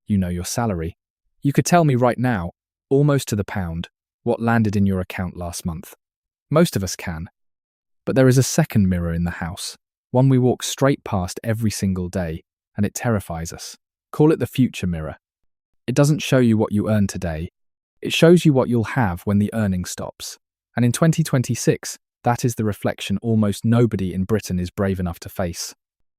you know your salary. You could tell me right now, almost to the pound, what landed in your account last month. Most of us can. But there is a second mirror in the house, one we walk straight past every single day, and it terrifies us. Call it the future mirror. It doesn't show you what you earn today. It shows you what you'll have when the earning stops. And in 2026, that is the reflection almost nobody in Britain is brave enough to face.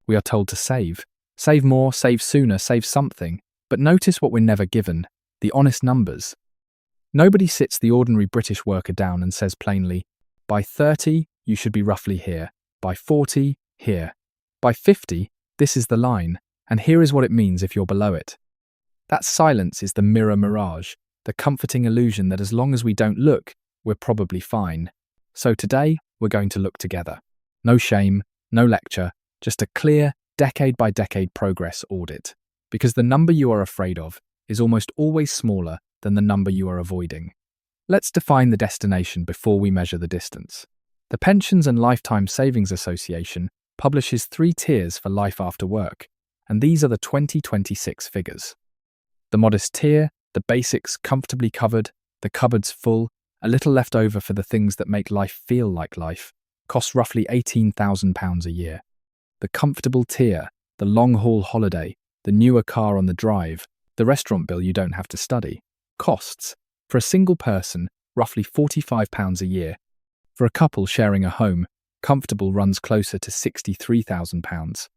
We are told to save. Save more, save sooner, save something. But notice what we're never given, the honest numbers. Nobody sits the ordinary British worker down and says plainly, by 30, you should be roughly here. By 40, here. By 50, this is the line, and here is what it means if you're below it. That silence is the mirror mirage, the comforting illusion that as long as we don't look, we're probably fine. So today, we're going to look together. No shame, no lecture, just a clear, decade-by-decade progress audit. Because the number you are afraid of is almost always smaller than the number you are avoiding. Let's define the destination before we measure the distance. The Pensions and Lifetime Savings Association publishes 3 tiers for life after work, and these are the 2026 figures. The modest tier, the basics comfortably covered, the cupboards full, a little left over for the things that make life feel like life, costs roughly £18,000 a year. The comfortable tier, the long-haul holiday, the newer car on the drive, the restaurant bill you don't have to study, costs, for a single person, roughly £45 a year. For a couple sharing a home, comfortable runs closer to £63,000.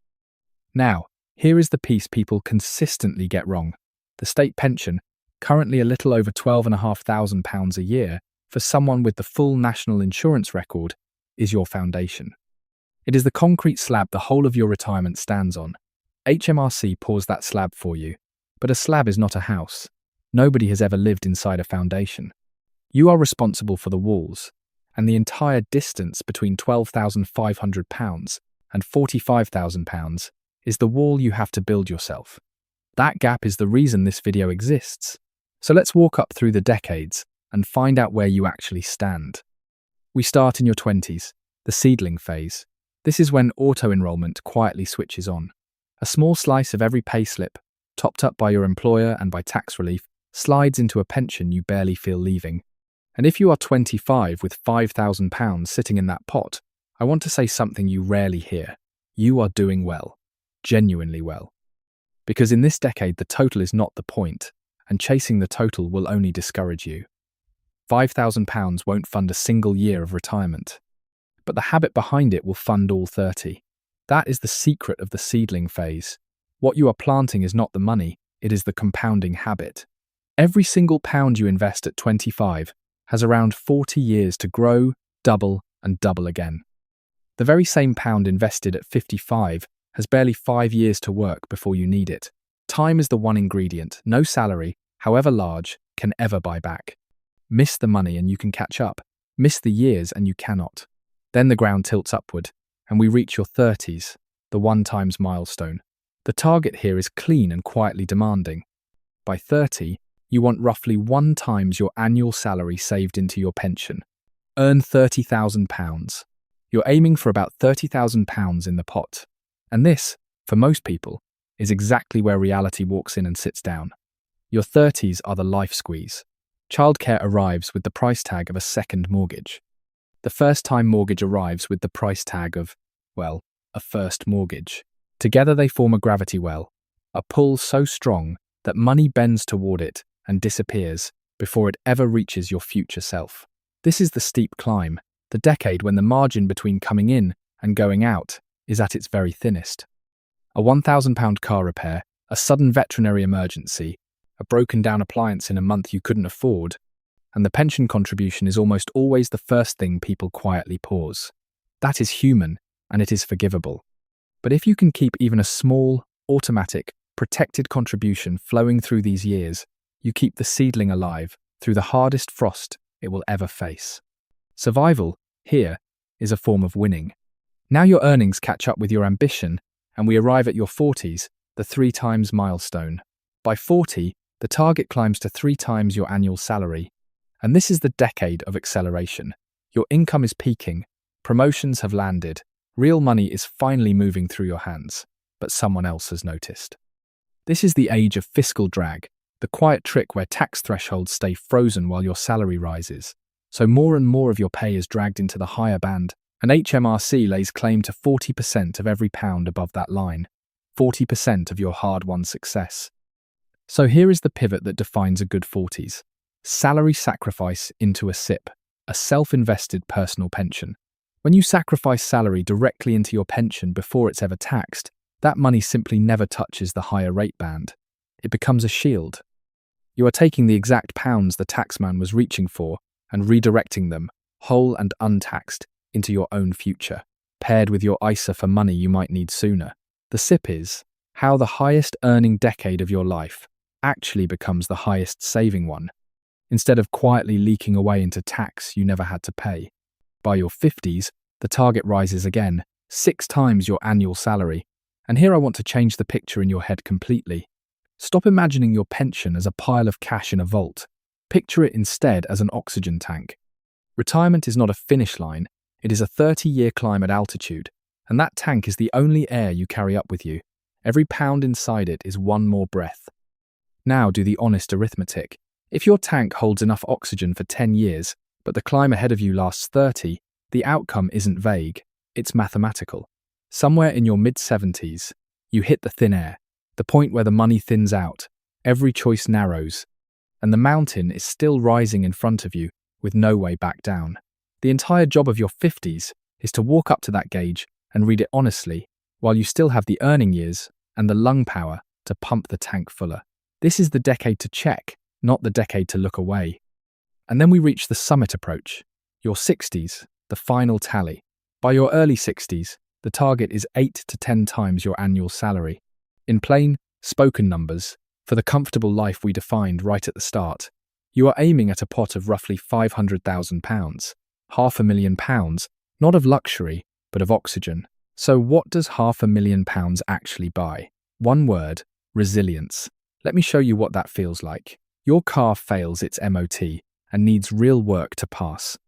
Now, here is the piece people consistently get wrong. The state pension, currently a little over £12,500 a year, for someone with the full national insurance record, is your foundation. It is the concrete slab the whole of your retirement stands on. HMRC pours that slab for you. But a slab is not a house. Nobody has ever lived inside a foundation. You are responsible for the walls, and the entire distance between £12,500 and £45,000 is the wall you have to build yourself. That gap is the reason this video exists. So let's walk up through the decades and find out where you actually stand. We start in your 20s, the seedling phase. This is when auto-enrollment quietly switches on. A small slice of every payslip, topped up by your employer and by tax relief, slides into a pension you barely feel leaving. And if you are 25 with £5,000 sitting in that pot, I want to say something you rarely hear. You are doing well. Genuinely well. Because in this decade, the total is not the point, and chasing the total will only discourage you. £5,000 won't fund a single year of retirement. But the habit behind it will fund all 30. That is the secret of the seedling phase. What you are planting is not the money, it is the compounding habit. Every single pound you invest at 25 has around 40 years to grow, double, and double again. The very same pound invested at 55 has barely 5 years to work before you need it. Time is the one ingredient no salary, however large, can ever buy back. Miss the money and you can catch up. Miss the years and you cannot. Then the ground tilts upward, and we reach your 30s, the 1 times milestone. The target here is clean and quietly demanding. By 30, you want roughly 1 times your annual salary saved into your pension. Earn £30,000. You're aiming for about £30,000 in the pot. And this, for most people, is exactly where reality walks in and sits down. Your 30s are the life squeeze. Childcare arrives with the price tag of a second mortgage. The first-time mortgage arrives with the price tag of, well, a first mortgage. Together they form a gravity well, a pull so strong that money bends toward it and disappears before it ever reaches your future self. This is the steep climb, the decade when the margin between coming in and going out is at its very thinnest. A £1,000 car repair, a sudden veterinary emergency, a broken-down appliance in a month you couldn't afford, and the pension contribution is almost always the first thing people quietly pause. That is human, and it is forgivable. But if you can keep even a small, automatic, protected contribution flowing through these years, you keep the seedling alive through the hardest frost it will ever face. Survival, here, is a form of winning. Now your earnings catch up with your ambition, and we arrive at your 40s, the 3 times milestone. By 40, the target climbs to 3 times your annual salary. And this is the decade of acceleration. Your income is peaking, promotions have landed, real money is finally moving through your hands, but someone else has noticed. This is the age of fiscal drag, the quiet trick where tax thresholds stay frozen while your salary rises. So more and more of your pay is dragged into the higher band, and HMRC lays claim to 40% of every pound above that line, 40% of your hard-won success. So here is the pivot that defines a good 40s. Salary sacrifice into a SIP, a self-invested personal pension. When you sacrifice salary directly into your pension before it's ever taxed, that money simply never touches the higher rate band. It becomes a shield. You are taking the exact pounds the taxman was reaching for and redirecting them, whole and untaxed, into your own future, paired with your ISA for money you might need sooner. The SIP is how the highest earning decade of your life actually becomes the highest saving one, instead of quietly leaking away into tax you never had to pay. By your 50s, the target rises again, 6 times your annual salary. And here I want to change the picture in your head completely. Stop imagining your pension as a pile of cash in a vault. Picture it instead as an oxygen tank. Retirement is not a finish line, it is a 30-year climb at altitude, and that tank is the only air you carry up with you. Every pound inside it is one more breath. Now do the honest arithmetic. If your tank holds enough oxygen for 10 years, but the climb ahead of you lasts 30, the outcome isn't vague, it's mathematical. Somewhere in your mid-70s, you hit the thin air, the point where the money thins out, every choice narrows, and the mountain is still rising in front of you with no way back down. The entire job of your 50s is to walk up to that gauge and read it honestly, while you still have the earning years and the lung power to pump the tank fuller. This is the decade to check, not the decade to look away. And then we reach the summit approach, your 60s, the final tally. By your early 60s, the target is 8 to 10 times your annual salary. In plain, spoken numbers, for the comfortable life we defined right at the start, you are aiming at a pot of roughly £500,000, £500,000, not of luxury, but of oxygen. So what does £500,000 actually buy? One word: resilience. Let me show you what that feels like. Your car fails its MOT and needs real work to pass.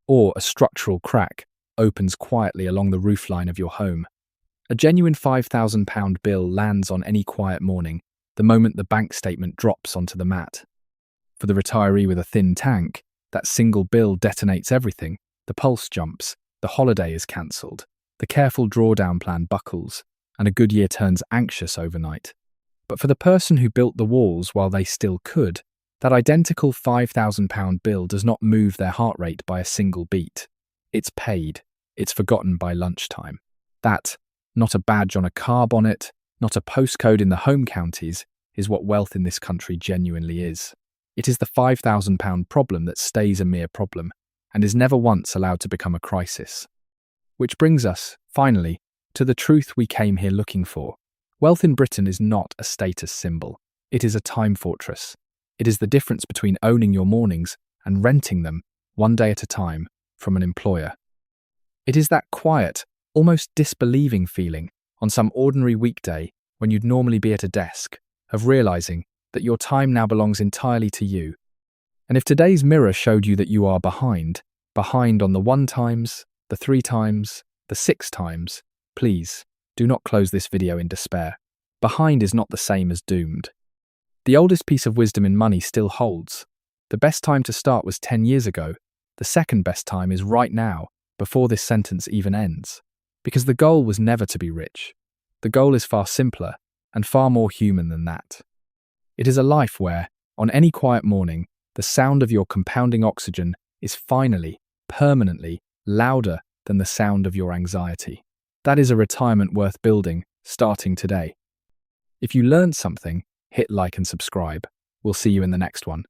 Or a structural crack opens quietly along the roofline of your home. A genuine £5,000 bill lands on any quiet morning, the moment the bank statement drops onto the mat. For the retiree with a thin tank, that single bill detonates everything. The pulse jumps, the holiday is cancelled, the careful drawdown plan buckles, and a good year turns anxious overnight. But for the person who built the walls while they still could, that identical £5,000 bill does not move their heart rate by a single beat. It's paid. It's forgotten by lunchtime. That, not a badge on a car bonnet, not a postcode in the home counties, is what wealth in this country genuinely is. It is the £5,000 problem that stays a mere problem and is never once allowed to become a crisis. Which brings us, finally, to the truth we came here looking for. Wealth in Britain is not a status symbol. It is a time fortress. It is the difference between owning your mornings and renting them, one day at a time, from an employer. It is that quiet, almost disbelieving feeling on some ordinary weekday when you'd normally be at a desk, of realizing that your time now belongs entirely to you. And if today's mirror showed you that you are behind on the 1 times, the 3 times, the 6 times, please do not close this video in despair. Behind is not the same as doomed. The oldest piece of wisdom in money still holds. The best time to start was 10 years ago. The second best time is right now, before this sentence even ends. Because the goal was never to be rich. The goal is far simpler and far more human than that. It is a life where, on any quiet morning, the sound of your compounding oxygen is finally, permanently, louder than the sound of your anxiety. That is a retirement worth building, starting today. If you learned something, hit like and subscribe. We'll see you in the next one.